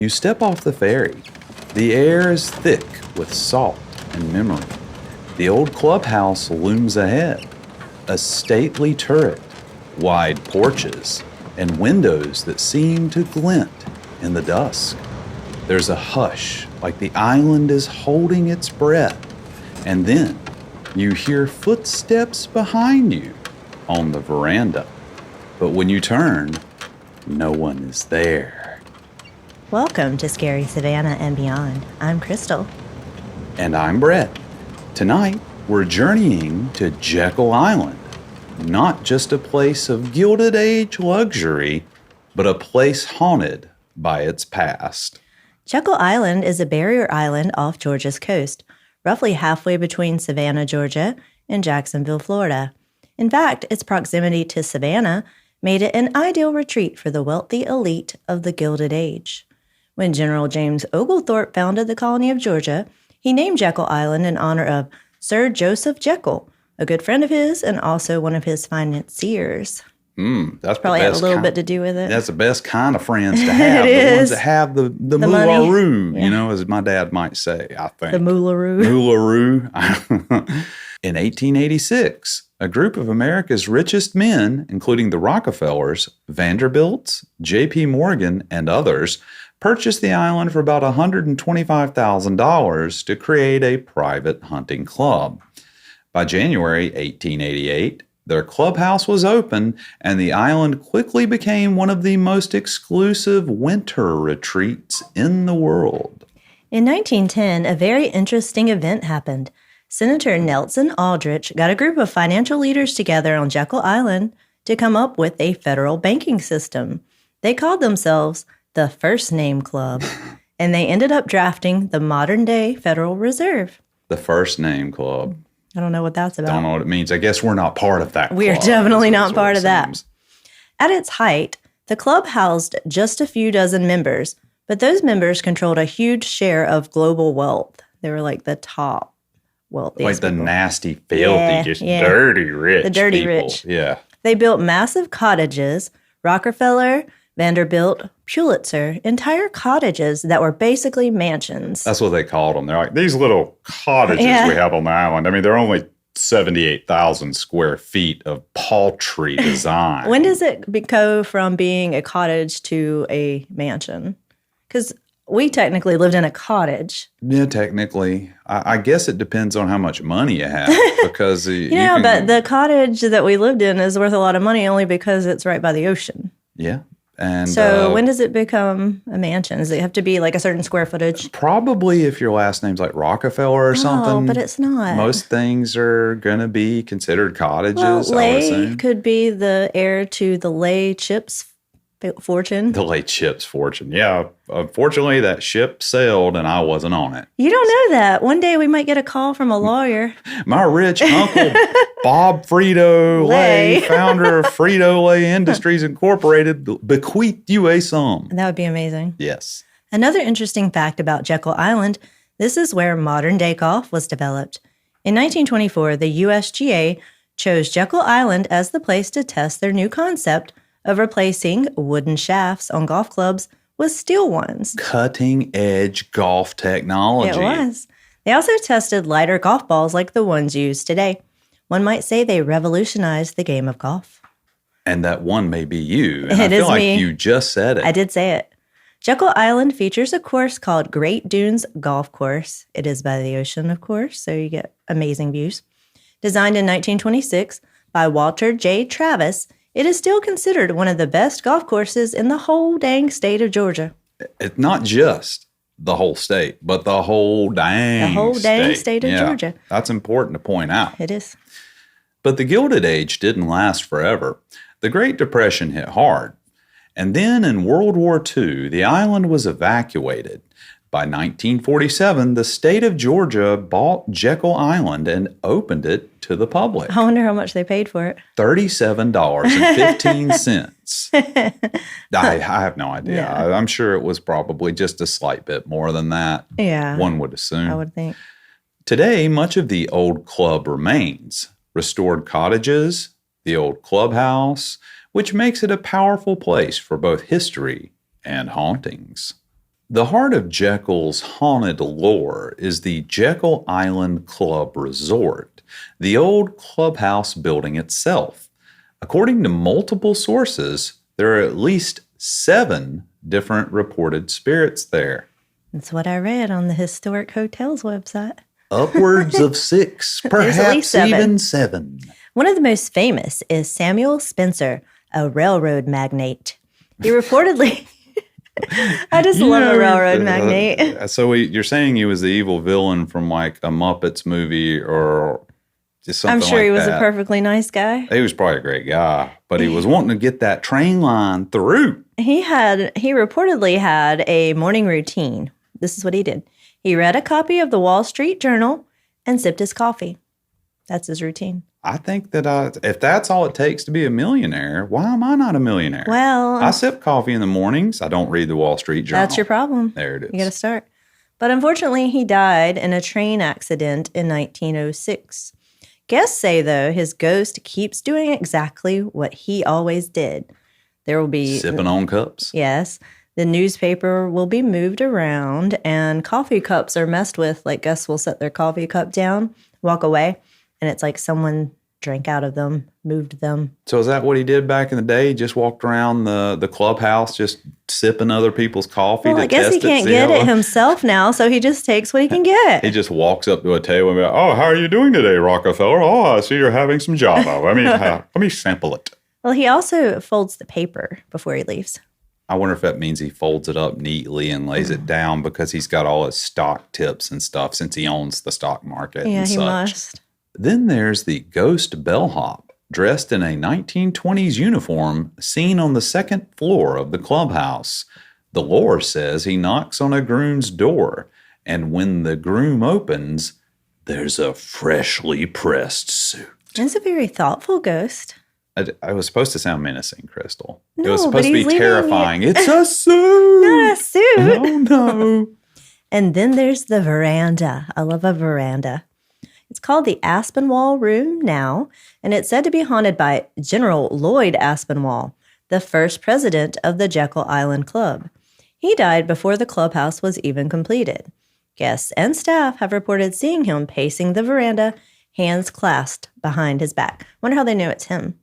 You step off the ferry. The air is thick with salt and memory. The old clubhouse looms ahead. A stately turret, wide porches, and windows that seem to glint in the dusk. There's a hush, like the island is holding its breath. And then you hear footsteps behind you on the veranda. But when you turn, no one is there. Welcome to Scary Savannah and Beyond. I'm Crystal. And I'm Brett. Tonight, we're journeying to Jekyll Island. Not just a place of Gilded Age luxury, but a place haunted by its past. Jekyll Island is a barrier island off Georgia's coast, roughly halfway between Savannah, Georgia, and Jacksonville, Florida. In fact, its proximity to Savannah made it an ideal retreat for the wealthy elite of the Gilded Age. When General James Oglethorpe founded the colony of Georgia, he named Jekyll Island in honor of Sir Joseph Jekyll, a good friend of his and also one of his financiers. That's probably had a little bit to do with it. That's the best kind of friends to have. It the is. Ones that have the moolaroo, yeah. As my dad might say, I think. The moolaroo. Moolaroo. In 1886, a group of America's richest men, including the Rockefellers, Vanderbilts, J.P. Morgan, and others, purchased the island for about $125,000 to create a private hunting club. By January 1888, their clubhouse was open, and the island quickly became one of the most exclusive winter retreats in the world. In 1910, a very interesting event happened. Senator Nelson Aldrich got a group of financial leaders together on Jekyll Island to come up with a federal banking system. They called themselves the First Name Club, and they ended up drafting the modern-day Federal Reserve. The First Name Club. I don't know what that's about. Don't know what it means. I guess we're not part of that club. We're definitely not part of that. At its height, the club housed just a few dozen members, but those members controlled a huge share of global wealth. They were like the top wealthiest Like the people. nasty, filthy, dirty rich The dirty people. rich. Yeah. They built massive cottages, Rockefeller, Vanderbilt, Pulitzer, entire cottages that were basically mansions. That's what they called them. They're like, these little cottages we have on the island. I mean, they're only 78,000 square feet of paltry design. When does it go from being a cottage to a mansion? Because we technically lived in a cottage. Yeah, technically. I guess it depends on how much money you have. Because but the cottage that we lived in is worth a lot of money only because it's right by the ocean. Yeah. And so when does it become a mansion? Does it have to be like a certain square footage? Probably if your last name's like Rockefeller or something. Oh, but it's not. Most things are going to be considered cottages, Well, I would Lay assume. could be the heir to the Lay Chips fortune. The late ship's fortune. Yeah. Unfortunately, that ship sailed and I wasn't on it. You don't know that. One day we might get a call from a lawyer. My rich uncle, Bob Frito-Lay, founder of Frito-Lay Industries Incorporated, bequeathed you a sum. That would be amazing. Yes. Another interesting fact about Jekyll Island, this is where modern-day golf was developed. In 1924, the USGA chose Jekyll Island as the place to test their new concept of replacing wooden shafts on golf clubs with steel ones. Cutting-edge golf technology. It was. They also tested lighter golf balls like the ones used today. One might say they revolutionized the game of golf. And that one may be you. And I It feel is like me. you just said it. I did say it. Jekyll Island features a course called Great Dunes Golf Course. It is by the ocean, of course, so you get amazing views. Designed in 1926 by Walter J. Travis, it is still considered one of the best golf courses in the whole dang state of Georgia. It's not just the whole state, but the whole dang state of Georgia. That's important to point out. It is. But the Gilded Age didn't last forever. The Great Depression hit hard. And then in World War II, the island was evacuated. By 1947, the state of Georgia bought Jekyll Island and opened it to the public. I wonder how much they paid for it. $37.15. I have no idea. Yeah. I'm sure it was probably just a slight bit more than that. Yeah. One would assume. I would think. Today, much of the old club remains. Restored cottages, the old clubhouse, which makes it a powerful place for both history and hauntings. The heart of Jekyll's haunted lore is the Jekyll Island Club Resort, the old clubhouse building itself. According to multiple sources, there are at least 7 different reported spirits there. That's what I read on the Historic Hotels website. Upwards of 6, perhaps even 7. One of the most famous is Samuel Spencer, a railroad magnate. He reportedly... I just love a railroad magnate. So you're saying he was the evil villain from like a Muppets movie or just something I'm sure like he was that. a perfectly nice guy. He was probably a great guy, but he was wanting to get that train line through. He reportedly had a morning routine. This is what he did. He read a copy of the Wall Street Journal and sipped his coffee. That's his routine. I think that if that's all it takes to be a millionaire, why am I not a millionaire? Well, I sip coffee in the mornings. I don't read the Wall Street Journal. That's your problem. There it is. You got to start. But unfortunately, he died in a train accident in 1906. Guests say, though, his ghost keeps doing exactly what he always did. There will be... Sipping on cups. Yes. The newspaper will be moved around and coffee cups are messed with. Like guests will set their coffee cup down, walk away, and it's like someone drank out of them, moved them. So is that what he did back in the day? He just walked around the clubhouse just sipping other people's coffee Well, to I guess test he can't see get how- it himself now, so he just takes what he can get. He just walks up to a table and be like, "Oh, how are you doing today, Rockefeller? Oh, I see you're having some Java. Let me sample it." Well, he also folds the paper before he leaves. I wonder if that means he folds it up neatly and lays it down because he's got all his stock tips and stuff since he owns the stock market Yeah, and he such. must. Then there's the ghost bellhop, dressed in a 1920s uniform seen on the second floor of the clubhouse. The lore says he knocks on a groom's door, and when the groom opens, there's a freshly pressed suit. It's a very thoughtful ghost. I was supposed to sound menacing, Crystal. It No, was but supposed to be he's leaving terrifying. It's a suit! Not a suit. Oh, no. And then there's the veranda. I love a veranda. It's called the Aspinwall Room now, and it's said to be haunted by General Lloyd Aspinwall, the first president of the Jekyll Island Club. He died before the clubhouse was even completed. Guests and staff have reported seeing him pacing the veranda, hands clasped behind his back. Wonder how they know it's him.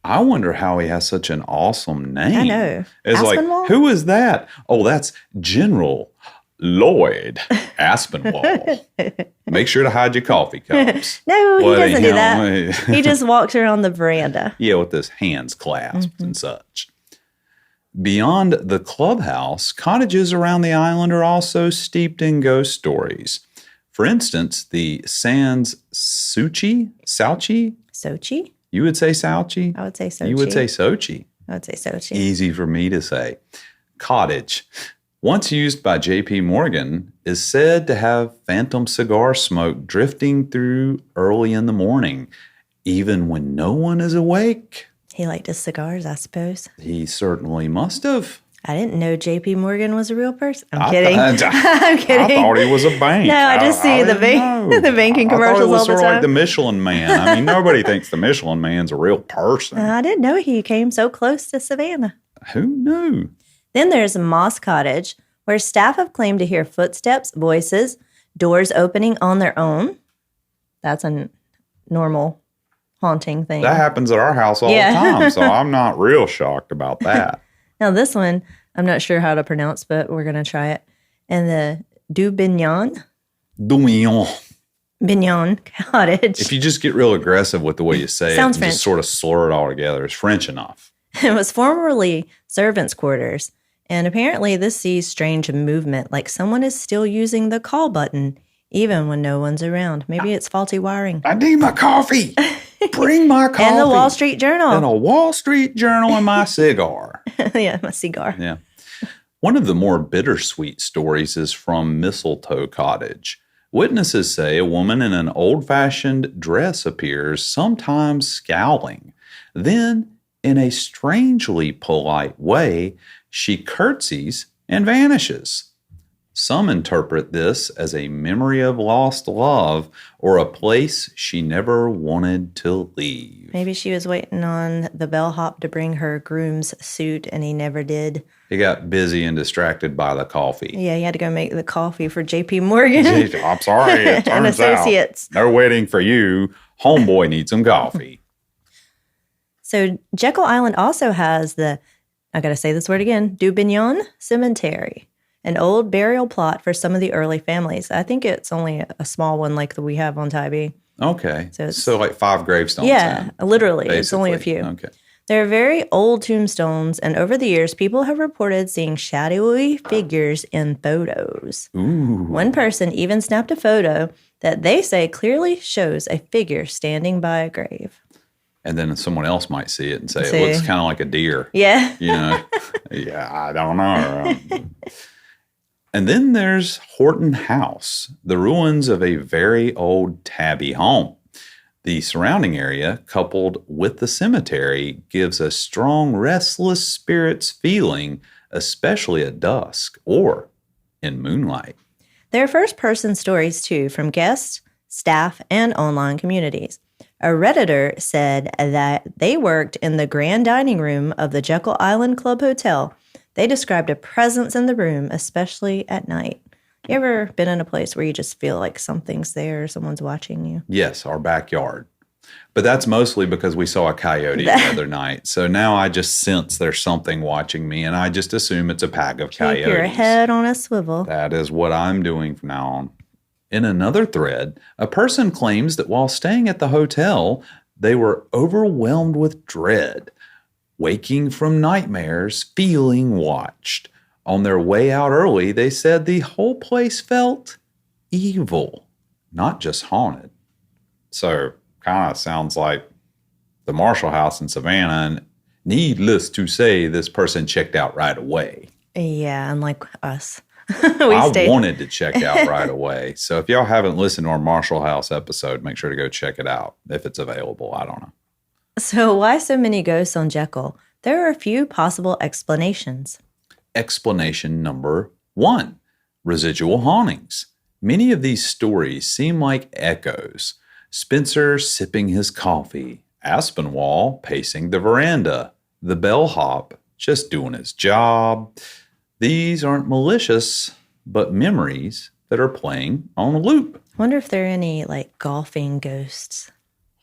I wonder how he has such an awesome name. I know. It's Aspinwall? like, who is that? Oh, that's General Lloyd Aspinwall. Make sure to hide your coffee cups. No, he doesn't do that. that. He just walks around the veranda. Yeah, with his hands clasped and such. Beyond the clubhouse, cottages around the island are also steeped in ghost stories. For instance, the Sans Souci? Sochi? You would say Sauchi? I would say Sochi. You would say Sochi. I would say Sochi. Easy for me to say. Cottage, once used by J.P. Morgan, is said to have phantom cigar smoke drifting through early in the morning, even when no one is awake. He liked his cigars, I suppose. He certainly must have. I didn't know J.P. Morgan was a real person. I'm kidding. I'm kidding. I thought he was a bank. No, I just see the banking commercials I thought it was all the sort of time. like the Michelin Man. I mean, nobody thinks the Michelin Man's a real person. I didn't know he came so close to Savannah. Who knew? Then there's Moss Cottage, where staff have claimed to hear footsteps, voices, doors opening on their own. That's a normal haunting thing. That happens at our house all the time, so I'm not real shocked about that. Now this one, I'm not sure how to pronounce, but we're going to try it. And the Bignon Cottage. If you just get real aggressive with the way you say Sounds it and French. just sort of slur it all together, it's French enough. It was formerly servants' quarters. And apparently this sees strange movement, like someone is still using the call button, even when no one's around. Maybe it's faulty wiring. I need my coffee. Bring my coffee. And the Wall Street Journal. And a Wall Street Journal and my cigar. Yeah, my cigar. Yeah. One of the more bittersweet stories is from Mistletoe Cottage. Witnesses say a woman in an old-fashioned dress appears, sometimes scowling. Then, in a strangely polite way, she curtsies and vanishes. Some interpret this as a memory of lost love or a place she never wanted to leave. Maybe she was waiting on the bellhop to bring her groom's suit, and he never did. He got busy and distracted by the coffee. Yeah, he had to go make the coffee for J.P. Morgan. I'm sorry, it and turns Associates. out they're waiting for you. Homeboy needs some coffee. So Jekyll Island also has I got to say this word again, Dubignon Cemetery, an old burial plot for some of the early families. I think it's only a small one like that we have on Tybee. Okay. So like 5 gravestones. Yeah, literally. Basically. It's only a few. Okay. They're very old tombstones, and over the years, people have reported seeing shadowy figures in photos. Ooh. One person even snapped a photo that they say clearly shows a figure standing by a grave. And then someone else might see it and say, it looks kind of like a deer. Yeah. Yeah, I don't know. And then there's Horton House, the ruins of a very old tabby home. The surrounding area, coupled with the cemetery, gives a strong restless spirits feeling, especially at dusk or in moonlight. There are first-person stories, too, from guests, staff, and online communities. A Redditor said that they worked in the grand dining room of the Jekyll Island Club Hotel. They described a presence in the room, especially at night. You ever been in a place where you just feel like something's there, someone's watching you? Yes, our backyard. But that's mostly because we saw a coyote the other night. So now I just sense there's something watching me, and I just assume it's a pack of coyotes. Keep your head on a swivel. That is what I'm doing from now on. In another thread, a person claims that while staying at the hotel, they were overwhelmed with dread, waking from nightmares, feeling watched. On their way out early, they said the whole place felt evil, not just haunted. So, kind of sounds like the Marshall House in Savannah, and needless to say, this person checked out right away. Yeah, unlike us. I wanted to check out right away. So if y'all haven't listened to our Marshall House episode, make sure to go check it out if it's available. I don't know. So why so many ghosts on Jekyll? There are a few possible explanations. Explanation number 1, residual hauntings. Many of these stories seem like echoes. Spencer sipping his coffee, Aspinwall pacing the veranda, the bellhop just doing his job. These aren't malicious, but memories that are playing on a loop. Wonder if there are any, like, golfing ghosts.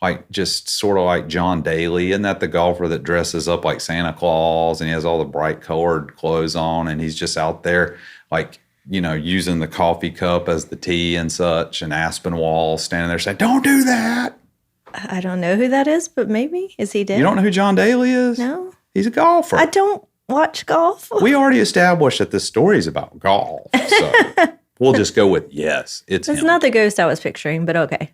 Like, just sort of like John Daly. Isn't that the golfer that dresses up like Santa Claus and he has all the bright colored clothes on and he's just out there, like, using the coffee cup as the tee and such, and Aspinwall standing there saying, "Don't do that." I don't know who that is, but maybe. Is he dead? You don't know who John Daly is? No. He's a golfer. I don't watch golf. We already established that this story is about golf. So we'll just go with yes, it's him. Not the ghost I was picturing, but okay.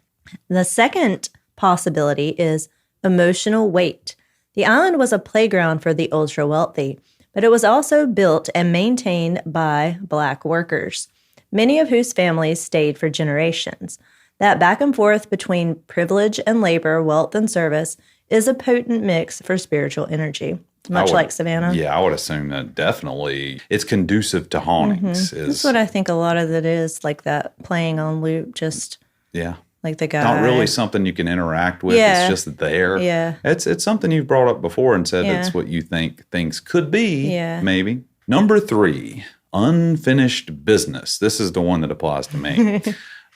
The second possibility is emotional weight. The island was a playground for the ultra-wealthy, but it was also built and maintained by Black workers, many of whose families stayed for generations. That back and forth between privilege and labor, wealth and service, is a potent mix for spiritual energy. Much like Savannah. Yeah, I would assume that definitely it's conducive to hauntings. That's what I think a lot of it is, like that playing on loop, just like the guy. Not really something you can interact with. Yeah. It's just there. Yeah. It's something you've brought up before and said it's what you think things could be, maybe. Number 3, unfinished business. This is the one that applies to me.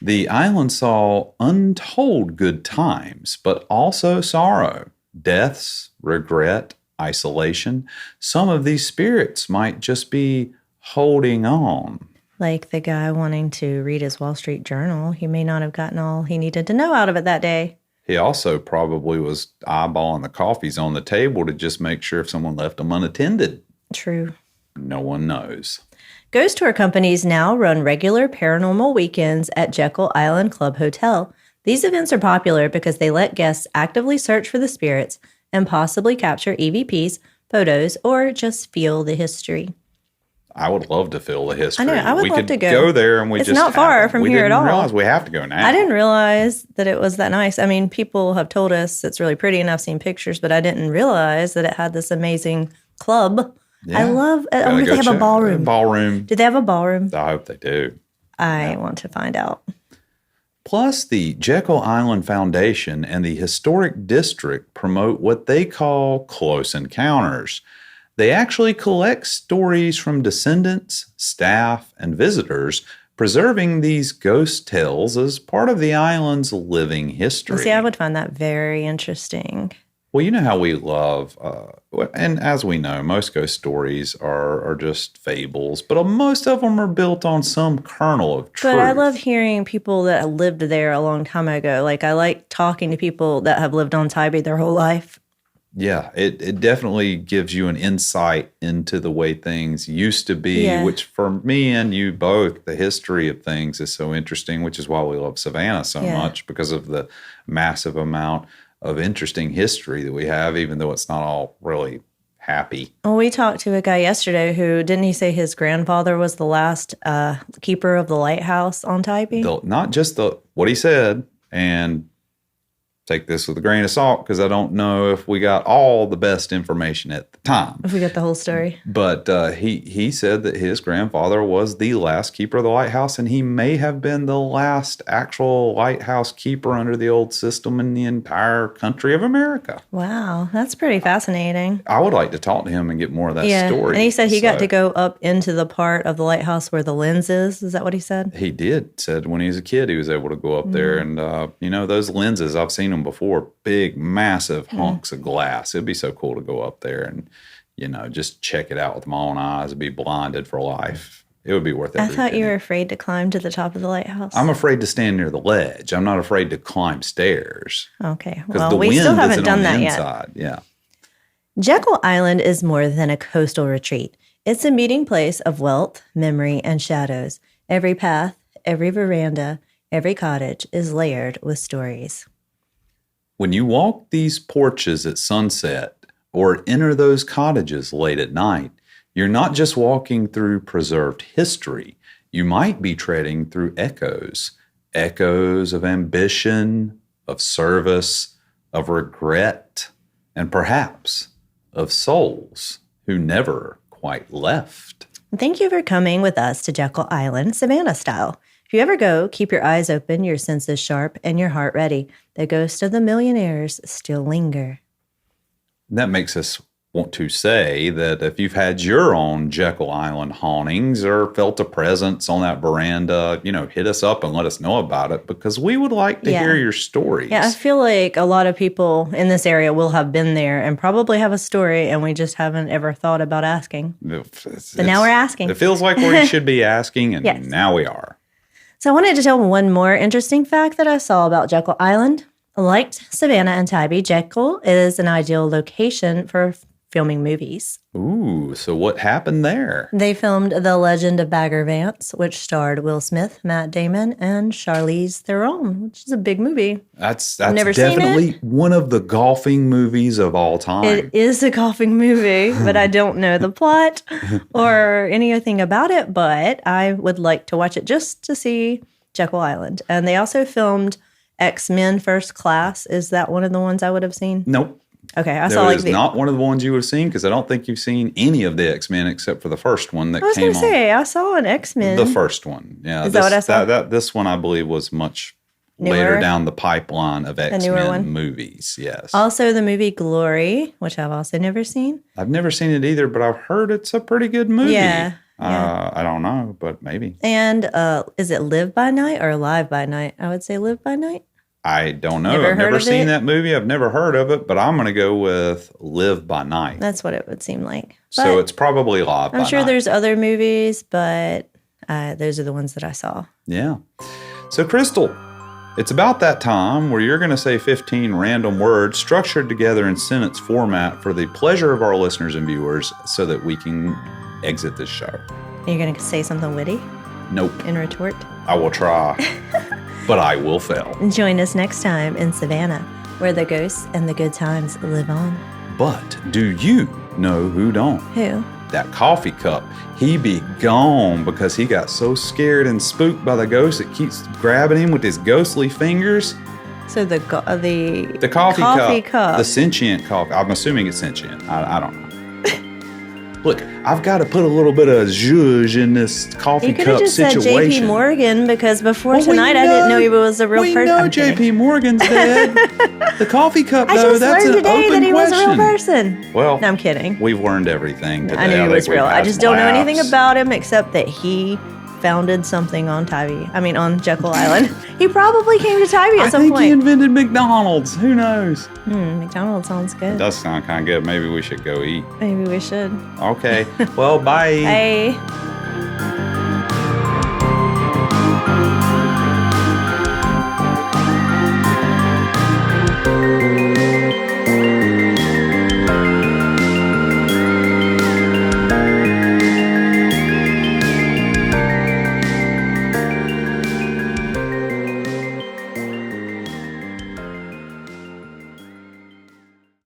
The island saw untold good times, but also sorrow, deaths, regret, isolation. Some of these spirits might just be holding on. Like the guy wanting to read his Wall Street Journal. He may not have gotten all he needed to know out of it that day. He also probably was eyeballing the coffees on the table to just make sure if someone left them unattended. True. No one knows. Ghost tour companies now run regular paranormal weekends at Jekyll Island Club Hotel. These events are popular because they let guests actively search for the spirits and possibly capture EVPs, photos, or just feel the history. I would love to feel the history. I know, I would love to go. Go there and it's not far from here at all. We didn't realize we have to go now. I didn't realize that it was that nice. I mean, people have told us it's really pretty and I've seen pictures, but I didn't realize that it had this amazing club I wonder if they have a ballroom. Ballroom. Do they have a ballroom? I hope they do. I want to find out. Plus, the Jekyll Island Foundation and the Historic District promote what they call close encounters. They actually collect stories from descendants, staff, and visitors, preserving these ghost tales as part of the island's living history. See, I would find that very interesting. Well, you know how we love, and as we know, most ghost stories are just fables, but most of them are built on some kernel of truth. But I love hearing people that lived there a long time ago. Like, I like talking to people that have lived on Tybee their whole life. Yeah, it definitely gives you an insight into the way things used to be, which for me and you both, the history of things is so interesting, which is why we love Savannah so much, because of the massive amount of interesting history that we have, even though it's not all really happy. Well, we talked to a guy yesterday who, didn't he say his grandfather was the last keeper of the lighthouse on Tybee? Not just what he said, and take this with a grain of salt because I don't know if we got all the best information at the time. If we got the whole story. But he said that his grandfather was the last keeper of the lighthouse, and he may have been the last actual lighthouse keeper under the old system in the entire country of America. Wow, that's pretty fascinating. I would like to talk to him and get more of that story. And he said he got to go up into the part of the lighthouse where the lens is. Is that what he said? He did. Said when he was a kid, he was able to go up there. And, those lenses, I've seen them before, big, massive hunks of glass. It'd be so cool to go up there and, just check it out with my own eyes and be blinded for life. It would be worth it. I thought you were afraid to climb to the top of the lighthouse. I'm afraid to stand near the ledge. I'm not afraid to climb stairs. Okay. Well, we still haven't done that yet. Yeah. Jekyll Island is more than a coastal retreat. It's a meeting place of wealth, memory, and shadows. Every path, every veranda, every cottage is layered with stories. When you walk these porches at sunset or enter those cottages late at night, you're not just walking through preserved history. You might be treading through echoes of ambition, of service, of regret, and perhaps of souls who never quite left. Thank you for coming with us to Jekyll Island, Savannah style. If you ever go, keep your eyes open, your senses sharp, and your heart ready. The ghosts of the millionaires still linger. That makes us want to say that if you've had your own Jekyll Island hauntings or felt a presence on that veranda, hit us up and let us know about it because we would like to hear your stories. Yeah, I feel like a lot of people in this area will have been there and probably have a story, and we just haven't ever thought about asking. So now we're asking. It feels like we should be asking, and now we are. So I wanted to tell one more interesting fact that I saw about Jekyll Island. Like Savannah and Tybee, Jekyll is an ideal location for filming movies. Ooh, so what happened there? They filmed The Legend of Bagger Vance, which starred Will Smith, Matt Damon, and Charlize Theron, which is a big movie. That's definitely one of the golfing movies of all time. It is a golfing movie, but I don't know the plot or anything about it, but I would like to watch it just to see Jekyll Island. And they also filmed X-Men First Class. Is that one of the ones I would have seen? Nope. Okay, I saw It's not one of the ones you would have seen because I don't think you've seen any of the X-Men except for the first one that came on. I was going to say, I saw an X-Men. The first one. Yeah. Is that what I saw? This one, I believe, was much later down the pipeline of X-Men movies. Yes. Also, the movie Glory, which I've also never seen. I've never seen it either, but I've heard it's a pretty good movie. Yeah. I don't know, but maybe. And is it Live by Night or Live by Night? I would say Live by Night. I don't know. I've never seen that movie. I've never heard of it, but I'm going to go with Live by Night. That's what it would seem like. So it's probably Live by Night. I'm sure there's other movies, but those are the ones that I saw. Yeah. So, Crystal, it's about that time where you're going to say 15 random words structured together in sentence format for the pleasure of our listeners and viewers so that we can exit this show. You're going to say something witty? Nope. In retort? I will try. But I will fail. Join us next time in Savannah, where the ghosts and the good times live on. But do you know who don't? Who? That coffee cup. He be gone because he got so scared and spooked by the ghost it keeps grabbing him with his ghostly fingers. So the coffee coffee cup. The sentient coffee. I'm assuming it's sentient. I don't know. Look, I've got to put a little bit of zhuzh in this coffee You could have cup just said situation. J.P. Morgan because before Well, tonight I didn't know he was a real person. We know I'm kidding. J.P. Morgan's dead. The coffee cup, I though, just that's learned an today open that he was a real question. person. Well, No, I'm kidding. We've learned everything today. I knew he was think real. we've I had just some don't know anything laughs. about him except that he founded something on on Jekyll Island. He probably came to Tybee at some I think he point. invented McDonald's. Who knows? McDonald's sounds It good. does sound kind of good. Maybe we should go eat. Maybe we should. Okay. Well, bye. Bye.